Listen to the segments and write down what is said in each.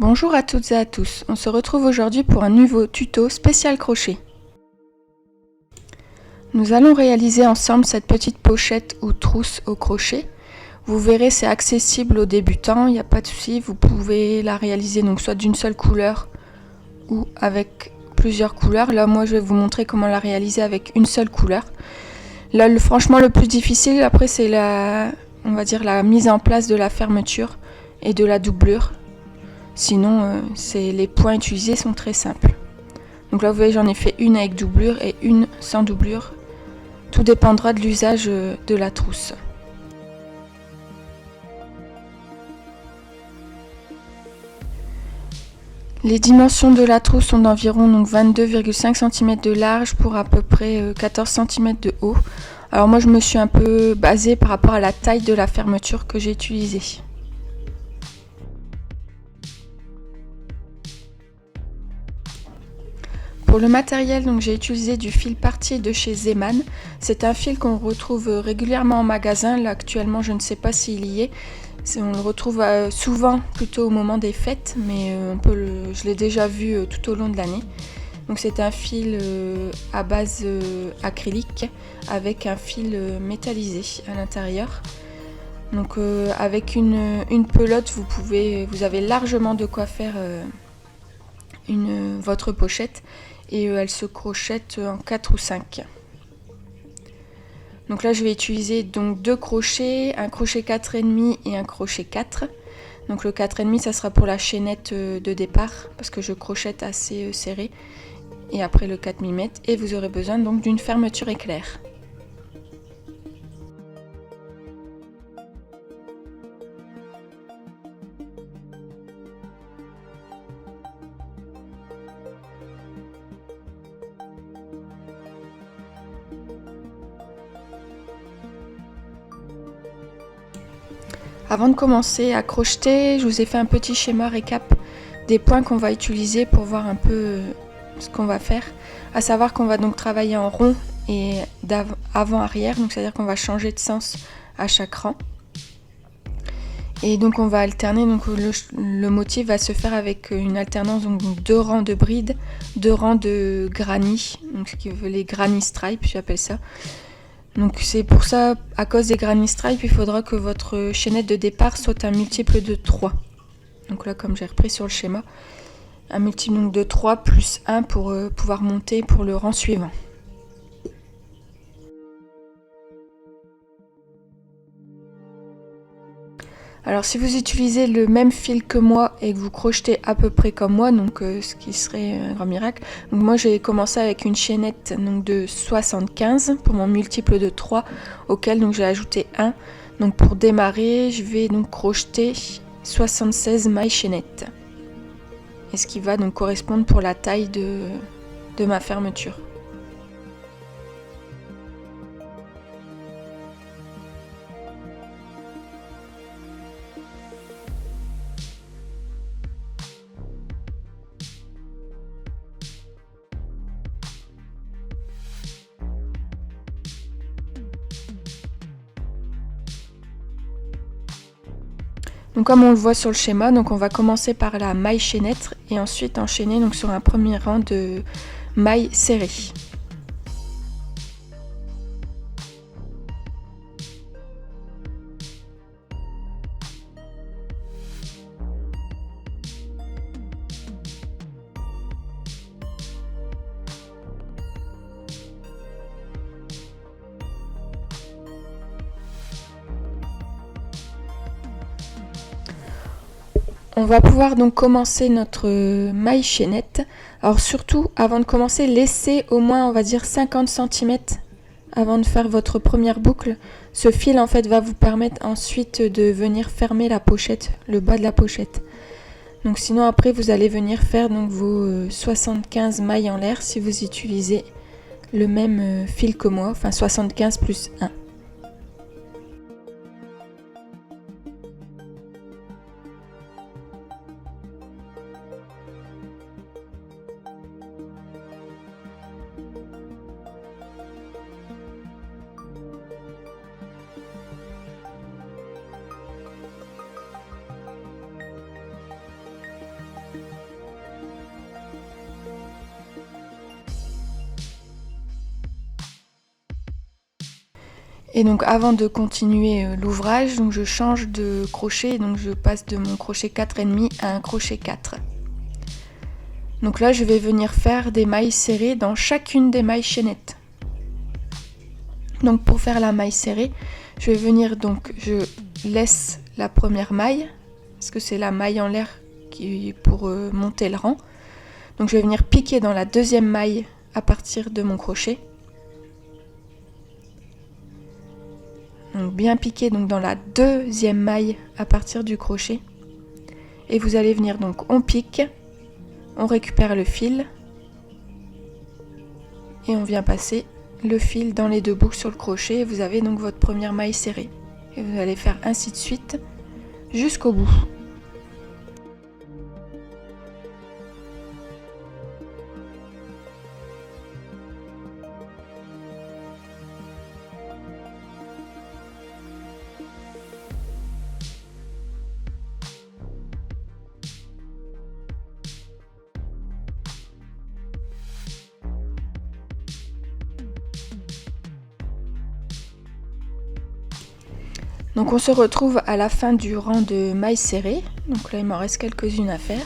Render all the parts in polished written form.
Bonjour à toutes et à tous, on se retrouve aujourd'hui pour un nouveau tuto spécial crochet. Nous allons réaliser ensemble cette petite pochette ou trousse au crochet. Vous verrez, c'est accessible aux débutants, il n'y a pas de souci, vous pouvez la réaliser donc soit d'une seule couleur ou avec plusieurs couleurs. Là moi je vais vous montrer comment la réaliser avec une seule couleur. Là franchement le plus difficile après c'est la mise en place de la fermeture et de la doublure. Sinon, les points utilisés sont très simples. Donc là, vous voyez, j'en ai fait une avec doublure et une sans doublure. Tout dépendra de l'usage de la trousse. Les dimensions de la trousse sont d'environ 22,5 cm de large pour à peu près 14 cm de haut. Alors moi, je me suis un peu basée par rapport à la taille de la fermeture que j'ai utilisée. Pour le matériel, j'ai utilisé du fil parti de chez Zeman. C'est un fil qu'on retrouve régulièrement en magasin. Là actuellement, je ne sais pas s'il y est. On le retrouve souvent plutôt au moment des fêtes, mais je l'ai déjà vu tout au long de l'année. Donc c'est un fil à base acrylique avec un fil métallisé à l'intérieur. Donc avec une pelote, vous avez largement de quoi faire votre pochette. Et elle se crochette en 4 ou 5. Donc là je vais utiliser deux crochets, un crochet 4,5 et un crochet 4. Donc le 4,5 ça sera pour la chaînette de départ parce que je crochette assez serré. Et après le 4 mm et vous aurez besoin donc d'une fermeture éclair. Avant de commencer à crocheter, je vous ai fait un petit schéma récap des points qu'on va utiliser pour voir un peu ce qu'on va faire. À savoir qu'on va donc travailler en rond et d'avant-arrière, donc c'est-à-dire qu'on va changer de sens à chaque rang. Et donc on va alterner, donc le motif va se faire avec une alternance, donc 2 rangs de brides, 2 rangs de granny, donc ce qui veut les granny stripes, j'appelle ça. Donc c'est pour ça, à cause des granny stripes, il faudra que votre chaînette de départ soit un multiple de 3. Donc là, comme j'ai repris sur le schéma, un multiple de 3 plus 1 pour pouvoir monter pour le rang suivant. Alors si vous utilisez le même fil que moi et que vous crochetez à peu près comme moi, donc ce qui serait un grand miracle, donc moi j'ai commencé avec une chaînette de 75 pour mon multiple de 3 auquel j'ai ajouté 1. Donc pour démarrer, je vais donc crocheter 76 mailles chaînettes. Et ce qui va donc correspondre pour la taille de ma fermeture. Donc comme on le voit sur le schéma, donc on va commencer par la maille chaînette et ensuite enchaîner donc sur un premier rang de mailles serrées. On va pouvoir donc commencer notre maille chaînette. Alors surtout, avant de commencer, laissez au moins, on va dire 50 cm avant de faire votre première boucle. Ce fil en fait va vous permettre ensuite de venir fermer la pochette, le bas de la pochette. Donc sinon après vous allez venir faire donc vos 75 mailles en l'air si vous utilisez le même fil que moi, enfin 75 plus 1. Et donc avant de continuer l'ouvrage, donc je change de crochet, donc je passe de mon crochet 4,5 à un crochet 4. Donc là je vais venir faire des mailles serrées dans chacune des mailles chaînettes. Donc pour faire la maille serrée, je vais venir, donc je laisse la première maille, parce que c'est la maille en l'air qui est pour monter le rang. Donc je vais venir piquer dans la deuxième maille à partir de mon crochet. Donc bien piquer donc dans la deuxième maille à partir du crochet. Et vous allez venir, donc on pique, on récupère le fil et on vient passer le fil dans les deux boucles sur le crochet. Et vous avez donc votre première maille serrée. Et vous allez faire ainsi de suite jusqu'au bout. Donc on se retrouve à la fin du rang de mailles serrées. Donc là il m'en reste quelques-unes à faire.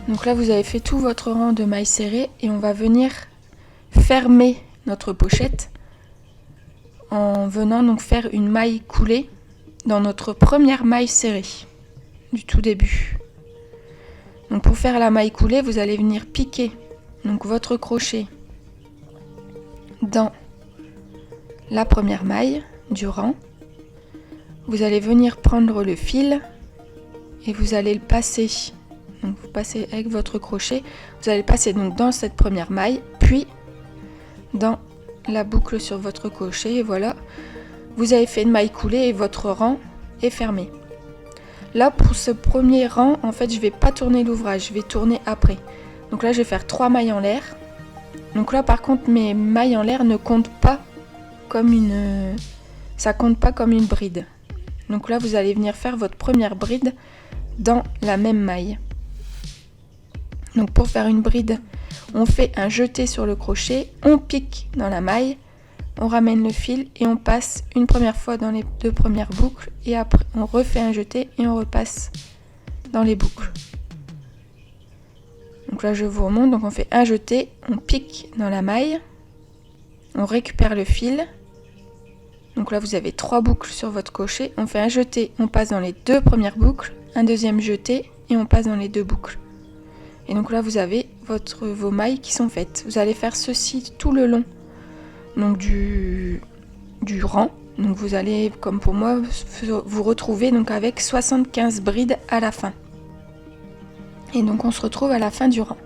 Donc là vous avez fait tout votre rang de mailles serrées et on va venir fermer notre pochette en venant donc faire une maille coulée dans notre première maille serrée du tout début. Donc pour faire la maille coulée, vous allez venir piquer donc votre crochet dans la première maille du rang. Vous allez venir prendre le fil et vous allez le passer. Donc vous passez avec votre crochet, vous allez passer donc dans cette première maille, puis dans la boucle sur votre crochet, et voilà, vous avez fait une maille coulée et votre rang est fermé. Là pour ce premier rang, en fait je vais pas tourner l'ouvrage, je vais tourner après. Donc là je vais faire 3 mailles en l'air. Donc là par contre mes mailles en l'air ne comptent pas comme ça compte pas comme une bride. Donc là vous allez venir faire votre première bride dans la même maille. Donc pour faire une bride, on fait un jeté sur le crochet, on pique dans la maille, on ramène le fil et on passe une première fois dans les deux premières boucles et après on refait un jeté et on repasse dans les boucles. Donc là je vous remonte, donc on fait un jeté, on pique dans la maille, on récupère le fil. Donc là vous avez 3 boucles sur votre crochet, on fait un jeté, on passe dans les deux premières boucles, un deuxième jeté et on passe dans les deux boucles. Et donc là vous avez vos mailles qui sont faites. Vous allez faire ceci tout le long donc du rang. Donc vous allez, comme pour moi, vous retrouver donc avec 75 brides à la fin. Et donc on se retrouve à la fin du rang.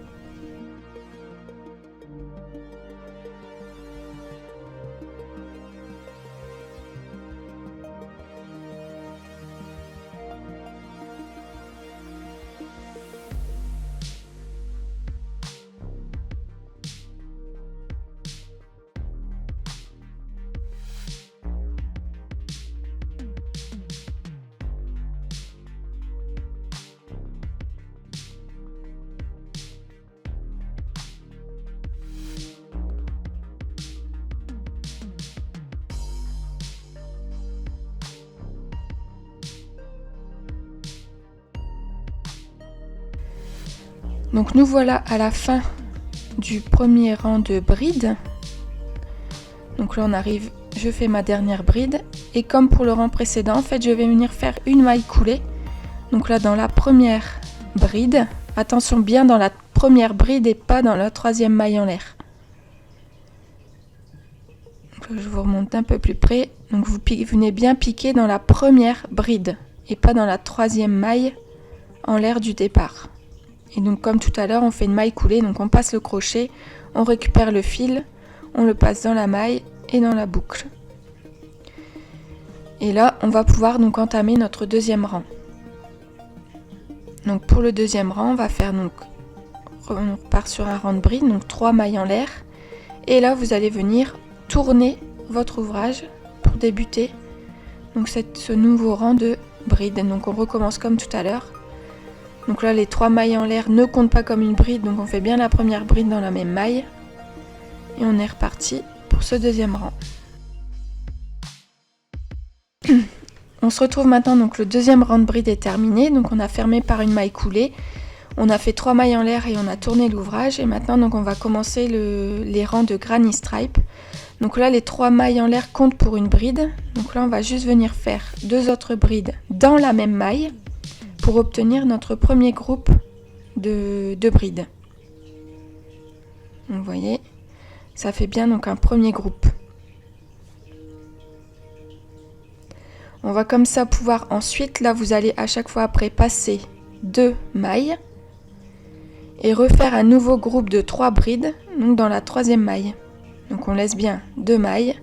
Donc nous voilà à la fin du premier rang de brides. Donc là on arrive, je fais ma dernière bride et comme pour le rang précédent, en fait je vais venir faire une maille coulée. Donc là dans la première bride, attention bien dans la première bride et pas dans la troisième maille en l'air. Donc là, je vous remonte un peu plus près. Donc vous venez bien piquer dans la première bride et pas dans la troisième maille en l'air du départ. Et donc comme tout à l'heure, on fait une maille coulée, donc on passe le crochet, on récupère le fil, on le passe dans la maille et dans la boucle. Et là, on va pouvoir donc entamer notre deuxième rang. Donc pour le deuxième rang, on va faire on repart sur un rang de bride, donc 3 mailles en l'air. Et là, vous allez venir tourner votre ouvrage pour débuter donc ce nouveau rang de bride. Donc on recommence comme tout à l'heure. Donc là, les 3 mailles en l'air ne comptent pas comme une bride, donc on fait bien la première bride dans la même maille. Et on est reparti pour ce deuxième rang. On se retrouve maintenant, donc le deuxième rang de bride est terminé, donc on a fermé par une maille coulée. On a fait 3 mailles en l'air et on a tourné l'ouvrage. Et maintenant, donc, on va commencer les rangs de granny stripe. Donc là, les 3 mailles en l'air comptent pour une bride. Donc là, on va juste venir faire 2 autres brides dans la même maille pour obtenir notre premier groupe de brides. Donc, vous voyez, ça fait bien donc un premier groupe. On va comme ça pouvoir ensuite, là, vous allez à chaque fois après passer 2 mailles et refaire un nouveau groupe de 3 brides, donc dans la troisième maille. Donc on laisse bien 2 mailles,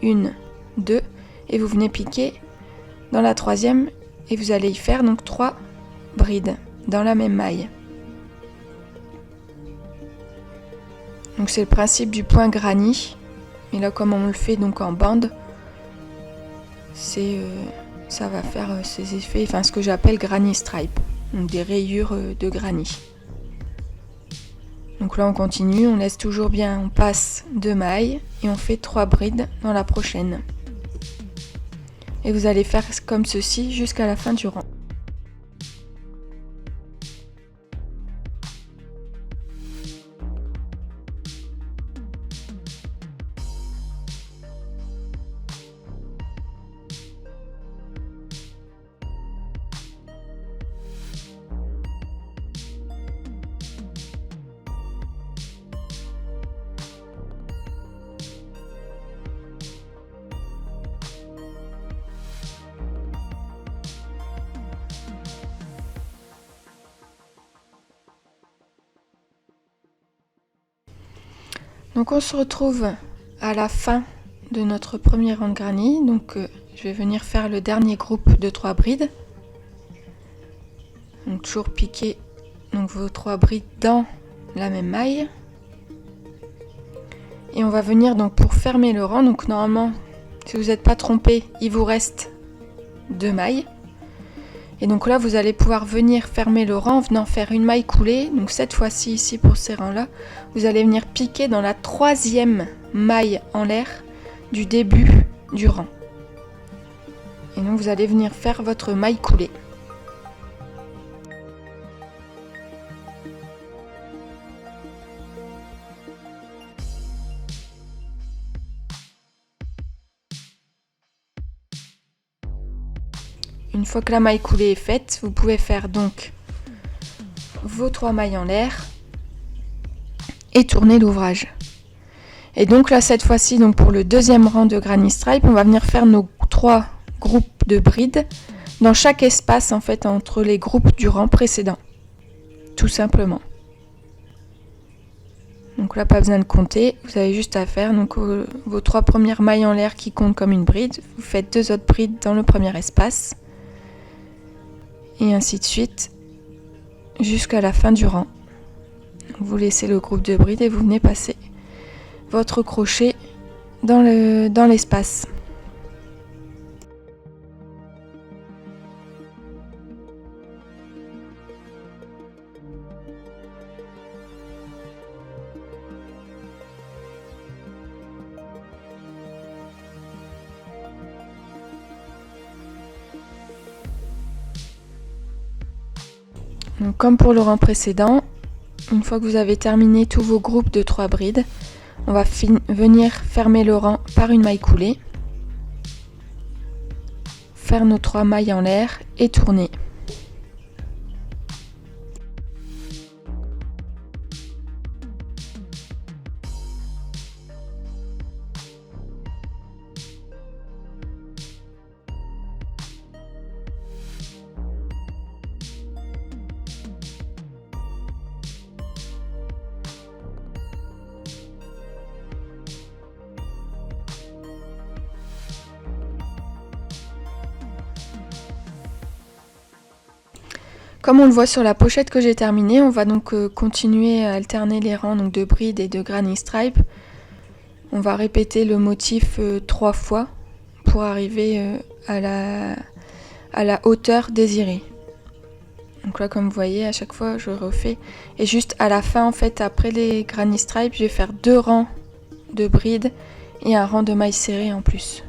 1, 2, et vous venez piquer dans la troisième et vous allez y faire donc 3 brides dans la même maille. Donc c'est le principe du point granny, et là comme on le fait donc en bande, ça va faire ces effets, enfin ce que j'appelle granny stripe, donc des rayures de granny. Donc là on continue, on laisse toujours bien, on passe 2 mailles et on fait 3 brides dans la prochaine. Et vous allez faire comme ceci jusqu'à la fin du rang. Donc on se retrouve à la fin de notre premier rang de granny. Donc je vais venir faire le dernier groupe de 3 brides. Donc toujours piquer donc, vos 3 brides dans la même maille. Et on va venir donc pour fermer le rang. Donc normalement, si vous n'êtes pas trompé, il vous reste 2 mailles. Et donc là, vous allez pouvoir venir fermer le rang en venant faire une maille coulée. Donc cette fois-ci, ici pour ces rangs-là, vous allez venir piquer dans la troisième maille en l'air du début du rang. Et donc vous allez venir faire votre maille coulée. Une fois que la maille coulée est faite, vous pouvez faire donc vos 3 mailles en l'air et tourner l'ouvrage. Et donc là, cette fois-ci, donc pour le deuxième rang de granny stripe, on va venir faire nos 3 groupes de brides dans chaque espace en fait entre les groupes du rang précédent, tout simplement. Donc là, pas besoin de compter, vous avez juste à faire donc vos 3 premières mailles en l'air qui comptent comme une bride. Vous faites 2 autres brides dans le premier espace. Et ainsi de suite jusqu'à la fin du rang. Vous laissez le groupe de brides et vous venez passer votre crochet dans l'espace. Donc, comme pour le rang précédent, une fois que vous avez terminé tous vos groupes de 3 brides, on va venir fermer le rang par une maille coulée, faire nos 3 mailles en l'air et tourner. Comme on le voit sur la pochette que j'ai terminée, on va donc continuer à alterner les rangs donc de bride et de granny stripe. On va répéter le motif 3 fois pour arriver à la hauteur désirée. Donc là, comme vous voyez, à chaque fois je refais. Et juste à la fin, en fait, après les granny stripe, je vais faire 2 rangs de bride et un rang de mailles serrées en plus.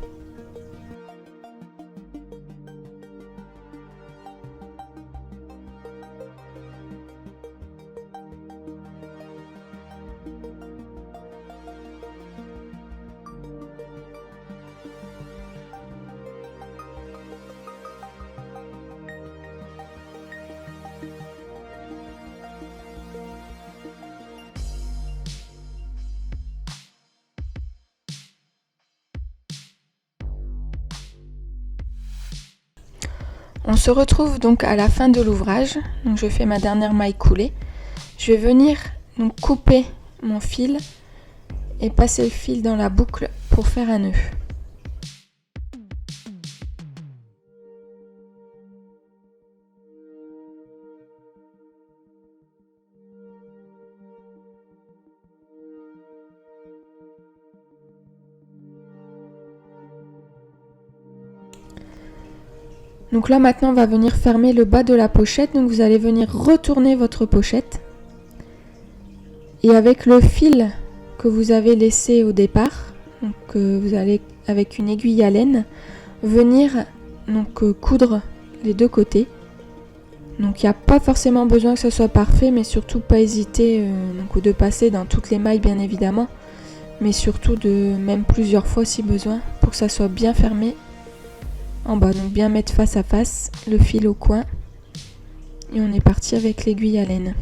On se retrouve donc à la fin de l'ouvrage. Donc je fais ma dernière maille coulée. Je vais venir donc couper mon fil et passer le fil dans la boucle pour faire un nœud. Donc là maintenant on va venir fermer le bas de la pochette, donc vous allez venir retourner votre pochette et avec le fil que vous avez laissé au départ, donc vous allez avec une aiguille à laine venir donc coudre les deux côtés. Donc il n'y a pas forcément besoin que ce soit parfait, mais surtout pas hésiter donc de passer dans toutes les mailles bien évidemment, mais surtout de même plusieurs fois si besoin pour que ça soit bien fermé en bas. Donc bien mettre face à face, le fil au coin et on est parti avec l'aiguille à laine.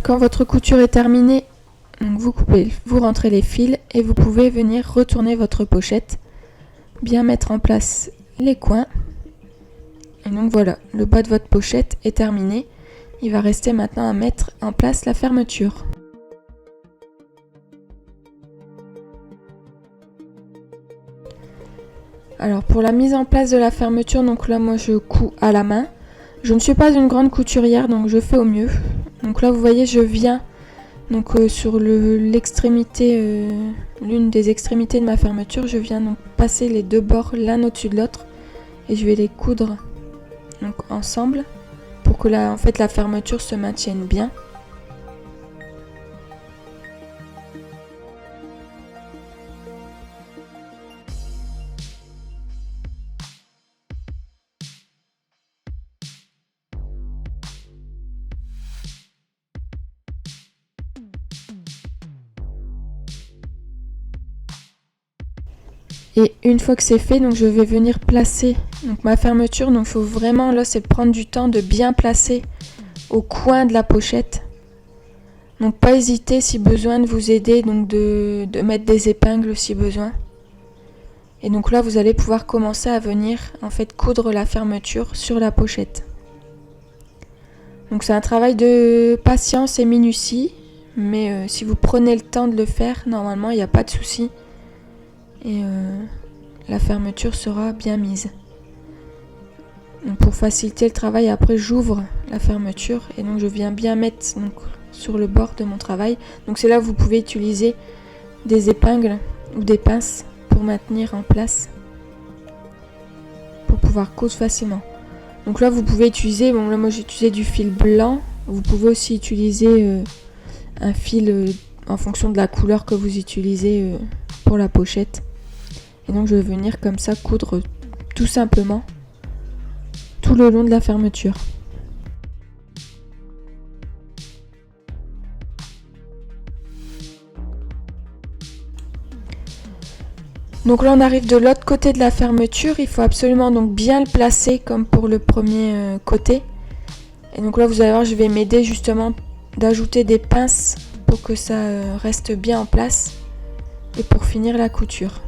Quand votre couture est terminée, donc vous coupez, vous rentrez les fils et vous pouvez venir retourner votre pochette, bien mettre en place les coins. Et donc voilà, le bas de votre pochette est terminé. Il va rester maintenant à mettre en place la fermeture. Alors pour la mise en place de la fermeture, donc là moi je couds à la main. Je ne suis pas une grande couturière donc je fais au mieux. Donc là vous voyez je viens donc sur l'extrémité, l'une des extrémités de ma fermeture, je viens donc passer les deux bords l'un au-dessus de l'autre et je vais les coudre donc ensemble pour que en fait la fermeture se maintienne bien. Et une fois que c'est fait, donc je vais venir placer donc ma fermeture. Donc il faut vraiment, là, c'est prendre du temps de bien placer au coin de la pochette. Donc pas hésiter si besoin de vous aider, donc de mettre des épingles si besoin. Et donc là, vous allez pouvoir commencer à venir en fait coudre la fermeture sur la pochette. Donc c'est un travail de patience et minutie, mais si vous prenez le temps de le faire, normalement il n'y a pas de souci. Et la fermeture sera bien mise. Donc pour faciliter le travail, après j'ouvre la fermeture et donc je viens bien mettre donc, sur le bord de mon travail. Donc c'est là où vous pouvez utiliser des épingles ou des pinces pour maintenir en place, pour pouvoir coudre facilement. Donc là vous pouvez utiliser, bon là moi j'ai utilisé du fil blanc, vous pouvez aussi utiliser un fil en fonction de la couleur que vous utilisez pour la pochette. Et donc je vais venir comme ça coudre tout simplement tout le long de la fermeture. Donc là on arrive de l'autre côté de la fermeture, il faut absolument donc bien le placer comme pour le premier côté. Et donc là vous allez voir, je vais m'aider justement d'ajouter des pinces pour que ça reste bien en place et pour finir la couture.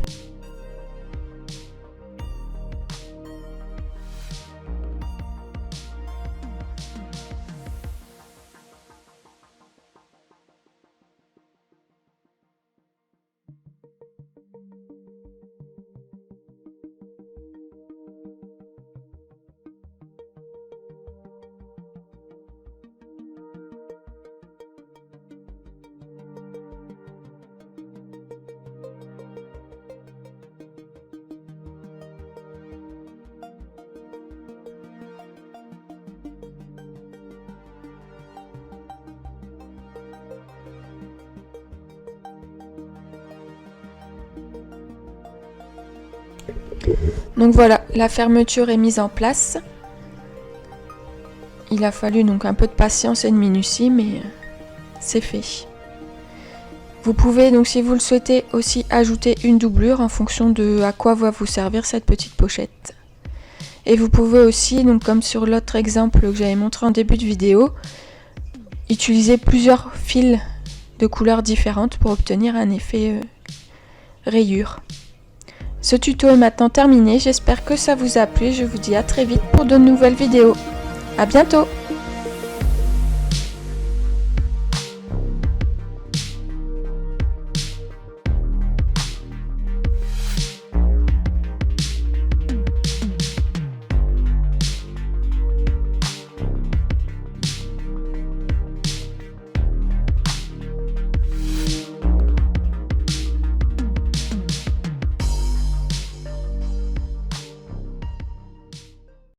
Donc voilà, la fermeture est mise en place. Il a fallu donc un peu de patience et de minutie, mais c'est fait. Vous pouvez donc, si vous le souhaitez, aussi ajouter une doublure en fonction de à quoi va vous servir cette petite pochette. Et vous pouvez aussi, donc comme sur l'autre exemple que j'avais montré en début de vidéo, utiliser plusieurs fils de couleurs différentes pour obtenir un effet rayure. Ce tuto est maintenant terminé, j'espère que ça vous a plu, je vous dis à très vite pour de nouvelles vidéos. À bientôt!